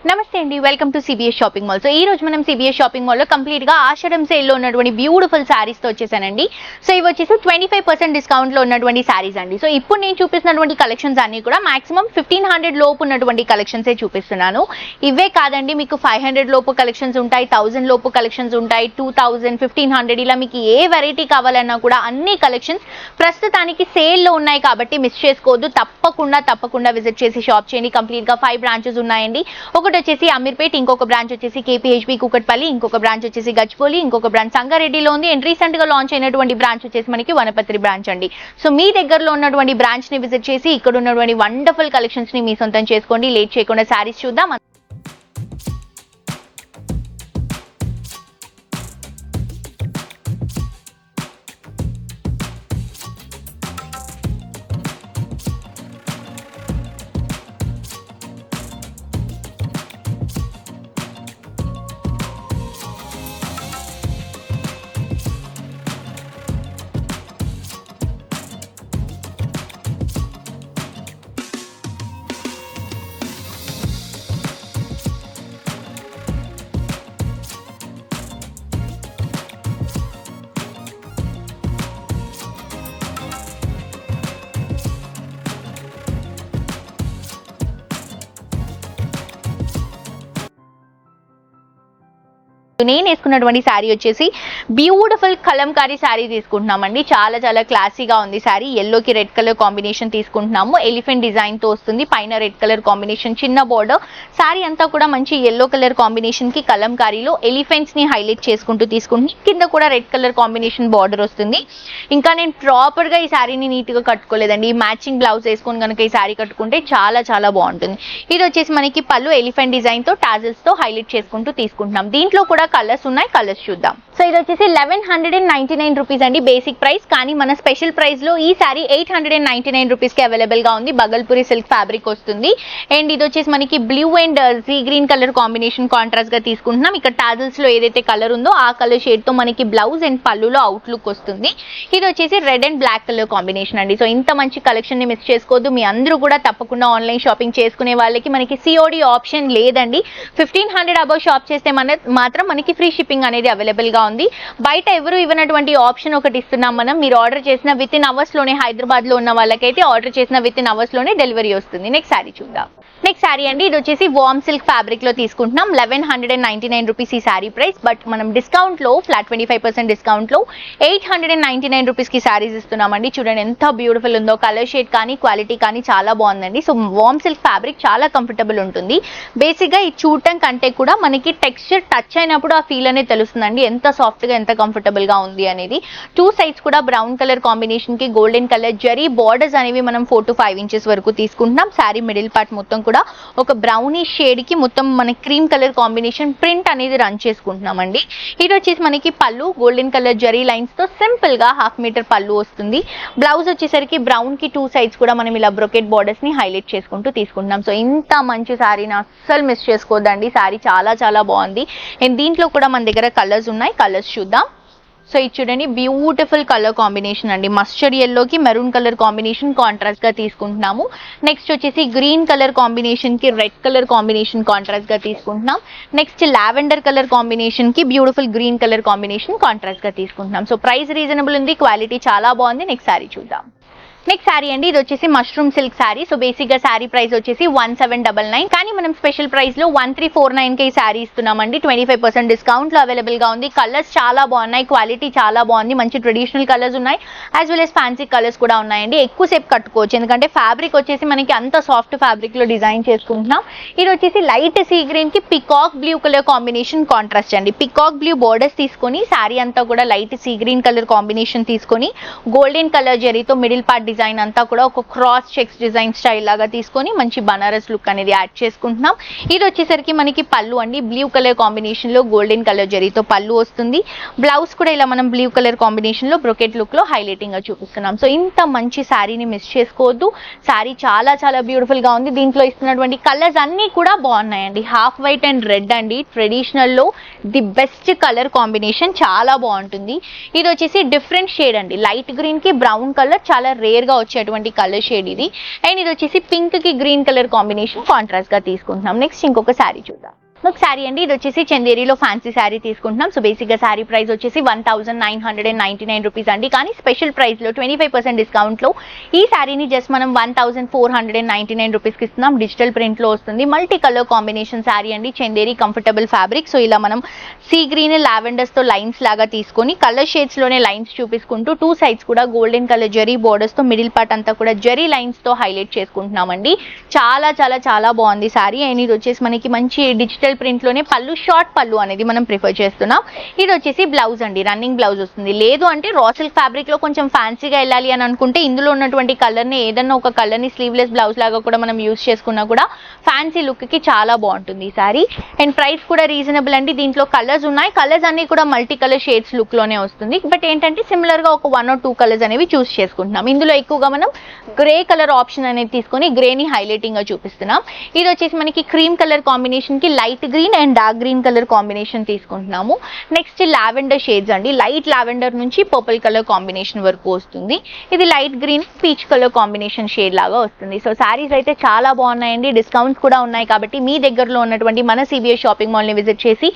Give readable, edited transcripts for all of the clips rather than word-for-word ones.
నమస్తే అండి, welcome to CBS shopping mall. So ఈ రోజు మనం సిబిఎస్ షాపింగ్ మాల్ లో కంప్లీట్ గా ఆషాఢం సేల్ లో ఉన్నటువంటి బ్యూటిఫుల్ సారీస్ తో వచ్చేసానండి. సో ఇవి వచ్చేసి 25% డిస్కౌంట్ లో ఉన్నటువంటి సారీస్ అండి. సో ఇప్పుడు నేను చూపిస్తున్నటువంటి కలెక్షన్స్ అన్ని కూడా మాక్సిమం 1500 లోపు ఉన్నటువంటి కలెక్షన్స్ చూపిస్తున్నాను. ఇవే కాదండి, మీకు 500 లోపు కలెక్షన్స్ ఉంటాయి, 1000 లోపు కలెక్షన్స్ ఉంటాయి, 2000, 1500 ఇలా మీకు ఏ వెరైటీ కావాలన్నా కూడా అన్ని కలెక్షన్స్ ప్రస్తుతానికి సేల్ లో ఉన్నాయి కాబట్టి మిస్ చేసుకోవద్దు. తప్పకుండా విజిట్ చేసి షాప్ చేయండి. కంప్లీట్ గా 5 బ్రాంచెస్ ఉన్నాయండి. ఒకటి వచ్చేసి అమీర్పేట్, ఇంకొక బ్రాంచ్ వచ్చేసి కేపీహెచ్బి కూకట్పల్లి, ఇంకొక బ్రాంచ్ వచ్చేసి గచ్చిబౌలి, ఇంకొక బ్రాంచ్ సంగారెడ్డిలో ఉంది. అండ్ రీసెంట్ గా లాంచ్ అయినటువంటి బ్రాంచ్ వచ్చేసి మనకి వనపర్తి బ్రాంచ్ అండి. సో మీ దగ్గరలో ఉన్నటువంటి బ్రాంచ్ ని విజిట్ చేసి ఇక్కడ ఉన్నటువంటి వండర్ఫుల్ కలెక్షన్స్ ని మీ సొంతం చేసుకోండి. లేట్ చేయకుండా సారీస్ చూద్దాం. నేను వేసుకున్నటువంటి శారీ వచ్చేసి బ్యూటిఫుల్ కలంకారీ శారీ తీసుకుంటున్నామండి. చాలా క్లాసీగా ఉంది శారీ. ఎల్లోకి రెడ్ కలర్ కాంబినేషన్ తీసుకుంటున్నాము. ఎలిఫెంట్ డిజైన్ తో వస్తుంది. పైన రెడ్ కలర్ కాంబినేషన్, చిన్న బోర్డర్. శారీ అంతా కూడా మంచి ఎల్లో కలర్ కాంబినేషన్ కి కలంకారీలో ఎలిఫెంట్స్ ని హైలైట్ చేసుకుంటూ తీసుకుంటున్నాం. కింద కూడా రెడ్ కలర్ కాంబినేషన్ బార్డర్ వస్తుంది. ఇంకా నేను ప్రాపర్ గా ఈ శారీని నీట్ గా కట్టుకోలేదండి. మ్యాచింగ్ బ్లౌజ్ వేసుకొని కనుక ఈ శారీ కట్టుకుంటే చాలా బాగుంటుంది. ఇది వచ్చేసి మనకి పళ్ళు ఎలిఫెంట్ డిజైన్ తో టాజిల్స్ తో హైలైట్ చేసుకుంటూ తీసుకుంటున్నాం. దీంట్లో కూడా కలర్స్ ఉన్నాయి, కలర్స్ చూద్దాం. సో ఇది వచ్చేసి 1199 రూపీస్ అండి బేసిక్ ప్రైస్. కానీ మన స్పెషల్ ప్రైస్ లో ఈ సారీ 899 రూపీస్ కి అవైలబుల్ గా ఉంది. బగల్పూరి సిల్క్ ఫ్యాబ్రిక్ వస్తుంది. అండ్ ఇది వచ్చేసి మనకి blue and sea green colour combination contrast గా తీసుకుంటున్నాం. ఇక్కడ టాజిల్స్ లో ఏదైతే కలర్ ఉందో ఆ కలర్ షేడ్ తో మనకి బ్లౌజ్ అండ్ పళ్ళులో అవుట్ లుక్ వస్తుంది. ఇది వచ్చేసి red and black colour combination అండి. సో ఇంత మంచి కలెక్షన్ ని మిస్ చేసుకోవద్దు. మీ అందరూ కూడా తప్పకుండా ఆన్లైన్ షాపింగ్ చేసుకునే వాళ్ళకి మనకి సిఓడి ఆప్షన్ లేదండి. 1500 అబౌవ్ షాప్ చేస్తే మాత్రం మనకి ఫ్రీ షిప్పింగ్ అనేది అవైలబుల్ గా ఉంది. బయట ఎవరు ఇవ్వనటువంటి ఆప్షన్ ఒకటి ఇస్తున్నాం మనం. మీరు ఆర్డర్ చేసిన విత్ ఇన్ అవర్స్ లోనే, హైదరాబాద్ లో ఉన్న వాళ్ళకైతే ఆర్డర్ చేసిన విత్ ఇన్ అవర్స్ లోనే డెలివరీ వస్తుంది. నెక్స్ట్ శారీ చూద్దాం. నెక్స్ట్ శారీ అండి, ఇది వచ్చేసి వార్మ్ సిల్క్ ఫ్యాబ్రిక్ లో తీసుకుంటున్నాం. 1199 రూపీస్ ఈ శారీ ప్రైస్. బట్ మనం డిస్కౌంట్ లో ఫ్లాట్ 25% డిస్కౌంట్ లో 899 రూపీస్ కి శారీస్ ఇస్తున్నామండి. చూడండి ఎంత బ్యూటిఫుల్ ఉందో. కలర్ షేడ్ కానీ క్వాలిటీ కానీ చాలా బాగుందండి. సో వార్మ్ సిల్క్ ఫ్యాబ్రిక్ చాలా కంఫర్టబుల్ ఉంటుంది. బేసిక్ గా ఇది చూడటం కంటే కూడా మనకి టెక్స్చర్ టచ్ అయినప్పుడు ఆ ఫీల్ అనేది తెలుస్తుందండి, ఎంత సాఫ్ట్ గా ఎంత కంఫర్టబుల్ గా ఉంది అనేది. 2 సైడ్స్ కూడా బ్రౌన్ కలర్ కాంబినేషన్ కి గోల్డెన్ కలర్ జరీ బార్డర్స్ అనేవి మనం 4 to 5 ఇంచెస్ వరకు తీసుకుంటున్నాం. శారీ మిడిల్ పార్ట్ మొత్తం కూడా ఒక బ్రౌనిష్ షేడ్ కి మొత్తం మన క్రీమ్ కలర్ కాంబినేషన్ ప్రింట్ అనేది రన్ చేసుకుంటున్నామండి. ఇది వచ్చేసి మనకి పళ్ళు గోల్డెన్ కలర్ జరీ లైన్స్ తో సింపుల్ గా 1/2 మీటర్ పళ్ళు వస్తుంది. బ్లౌజ్ వచ్చేసరికి బ్రౌన్ కి 2 సైడ్స్ కూడా మనం ఇలా బ్రొకెట్ బార్డర్స్ ని హైలైట్ చేసుకుంటూ తీసుకుంటున్నాం. సో ఇంత మంచి శారీని అస్సలు మిస్ చేసుకోవద్దండి. శారీ చాలా బాగుంది. అండ్ దీంట్లో కూడా మన దగ్గర కలర్స్ ఉన్నాయి, కలర్స్ చూద్దాం. సో ఇది చూడండి బ్యూటిఫుల్ కలర్ కాంబినేషన్ అండి. మస్టర్డ్ ఎల్లోకి మెరూన్ కలర్ కాంబినేషన్ కాంట్రాస్ట్ గా తీసుకుంటున్నాము. నెక్స్ట్ వచ్చేసి గ్రీన్ కలర్ కాంబినేషన్ కి రెడ్ కలర్ కాంబినేషన్ కాంట్రాస్ట్ గా తీసుకుంటున్నాం. నెక్స్ట్ లావెండర్ కలర్ కాంబినేషన్ కి beautiful green colour combination contrast గా తీసుకుంటున్నాం. సో ప్రైస్ రీజనబుల్ ఉంది, క్వాలిటీ చాలా బాగుంది. నెక్స్ట్ శారీ చూద్దాం. నెక్స్ట్ శారీ అండి, ఇది వచ్చేసి mushroom silk sari. So basic గా శారీ ప్రైస్ వచ్చేసి 1799. కానీ మనం స్పెషల్ ప్రైస్ లో 1349 కి ఈ శారీ ఇస్తున్నామండి. 25% డిస్కౌంట్ లో అవైలబుల్ గా ఉంది. కలర్స్ చాలా బాగున్నాయి, క్వాలిటీ చాలా బాగుంది. మంచి ట్రెడిషనల్ కలర్స్ ఉన్నాయి, as well as fancy colours కూడా ఉన్నాయండి. ఎక్కువసేపు కట్టుకోవచ్చు, ఎందుకంటే ఫ్యాబ్రిక్ వచ్చేసి మనకి అంత సాఫ్ట్ ఫ్యాబ్రిక్ లో డిజైన్ చేసుకుంటున్నాం. ఇది వచ్చేసి లైట్ సీ గ్రీన్ కి peacock blue colour combination contrast అండి. పికాక్ బ్లూ బోర్డర్స్ తీసుకొని శారీ అంతా కూడా light sea green colour combination తీసుకొని గోల్డెన్ కలర్ జరీతో మిడిల్ పార్ట్ డిజైన్ అంతా కూడా ఒక క్రాస్ చెక్స్ డిజైన్ స్టైల్ లాగా తీసుకొని మంచి బనారస్ లుక్ అనేది యాడ్ చేసుకుంటున్నాం. ఇది వచ్చేసరికి మనకి పళ్ళు అండి. బ్లూ కలర్ కాంబినేషన్ లో గోల్డెన్ కలర్ జరీతో పళ్ళు వస్తుంది. బ్లౌజ్ కూడా ఇలా మనం బ్లూ కలర్ కాంబినేషన్ లో బ్రొకెట్ లుక్ లో హైలైటింగ్ గా చూపిస్తున్నాం. సో ఇంత మంచి శారీని మిస్ చేసుకోవద్దు. శారీ చాలా బ్యూటిఫుల్ గా ఉంది. దీంట్లో ఇస్తున్నటువంటి కలర్స్ అన్ని కూడా బాగున్నాయండి. హాఫ్ వైట్ అండ్ రెడ్ అండి. ట్రెడిషనల్ లో ది బెస్ట్ కలర్ కాంబినేషన్, చాలా బాగుంటుంది. ఇది వచ్చేసి డిఫరెంట్ షేడ్ అండి. లైట్ గ్రీన్ కి బ్రౌన్ కలర్ చాలా రేర్ రేర్ గా వచ్చేటువంటి కలర్ షేడ్ ఇది. అండ్ ఇది వచ్చేసి పింక్ కి గ్రీన్ కలర్ కాంబినేషన్ కాంట్రాస్ట్ గా తీసుకుంటున్నాం. నెక్స్ట్ ఇంకొక శారీ చూద్దాం. ఒక శారీ అండి, ఇది వచ్చేసి చందేరిలో ఫ్యాన్సీ శారీ తీసుకుంటున్నాం. సో బేసిక్ గా శారీ ప్రైస్ వచ్చేసి 1999 రూపీస్ అండి. కానీ స్పెషల్ ప్రైస్ లో 25% డిస్కౌంట్ లో ఈ శారీని జస్ట్ మనం 1499 రూపీస్ కి ఇస్తున్నాం. డిజిటల్ ప్రింట్ లో వస్తుంది, మల్టీ కలర్ కాంబినేషన్ శారీ అండి. Chanderi comfortable fabric. సో ఇలా మనం సీ గ్రీన్ లావెండర్స్ తో లైన్స్ లాగా తీసుకొని కలర్ షేడ్స్ లోనే లైన్స్ చూపించుకుంటూ టూ సైడ్స్ కూడా గోల్డెన్ కలర్ జరీ బోర్డర్స్ తో మిడిల్ పార్ట్ అంతా కూడా జరీ లైన్స్ తో హైలైట్ చేసుకుంటున్నామండి. చాలా చాలా చాలా బాగుంది శారీ. అండ్ ఇది వచ్చేసి మనకి మంచి డిజిటల్ ప్రింట్ లోనే పళ్ళు, షార్ట్ పళ్ళు అనేది మనం ప్రిఫర్ చేస్తున్నాం. ఇది వచ్చేసి బ్లౌజ్ అండి, రన్నింగ్ బ్లౌజ్ వస్తుంది. లేదు అంటే రా సిల్క్ ఫ్యాబ్రిక్ లో కొంచెం ఫ్యాన్సీగా వెళ్ళాలి అని అనుకుంటే ఇందులో ఉన్నటువంటి కలర్ ని ఏదన్నా ఒక కలర్ ని స్లీవ్లెస్ బ్లౌజ్ లాగా కూడా మనం యూస్ చేసుకున్నా కూడా ఫ్యాన్సీ లుక్ కి చాలా బాగుంటుంది ఈ సారీ. అండ్ ప్రైస్ కూడా రీజనబుల్ అండి. దీంట్లో కలర్స్ ఉన్నాయి, కలర్స్ అన్ని కూడా మల్టీ కలర్ షేడ్స్ లుక్ లోనే వస్తుంది. బట్ ఏంటంటే సిమిలర్ గా ఒక 1 or 2 కలర్స్ అనేవి చూస్ చేసుకుంటున్నాం. ఇందులో ఎక్కువగా మనం గ్రే కలర్ ఆప్షన్ అనేది తీసుకొని గ్రేని హైలైటింగ్ గా చూపిస్తున్నాం. ఇది వచ్చేసి మనకి క్రీమ్ కలర్ కాంబినేషన్ కి light green and dark green colour combination తీసుకుంటున్నాము. నెక్స్ట్ లావెండర్ షేడ్స్ అండి, లైట్ లావెండర్ నుంచి పర్పుల్ కలర్ కాంబినేషన్ వరకు వస్తుంది. ఇది light green peach colour combination shade లాగా వస్తుంది. సో శారీస్ అయితే చాలా బాగున్నాయండి, డిస్కౌంట్స్ కూడా ఉన్నాయి. కాబట్టి మీ దగ్గరలో ఉన్నటువంటి మన CBS షాపింగ్ మాల్ ని విజిట్ చేసి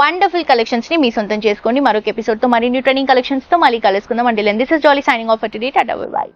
వండర్ఫుల్ కలెక్షన్స్ ని మీ సొంతం చేసుకోండి. మరొక ఎపిసోడ్ తో మరిన్ని ట్రెండింగ్ కలెక్షన్స్ తో మళ్ళీ కలుసుకుందాం. అండి this is jolly signing off for today. Tata bye by.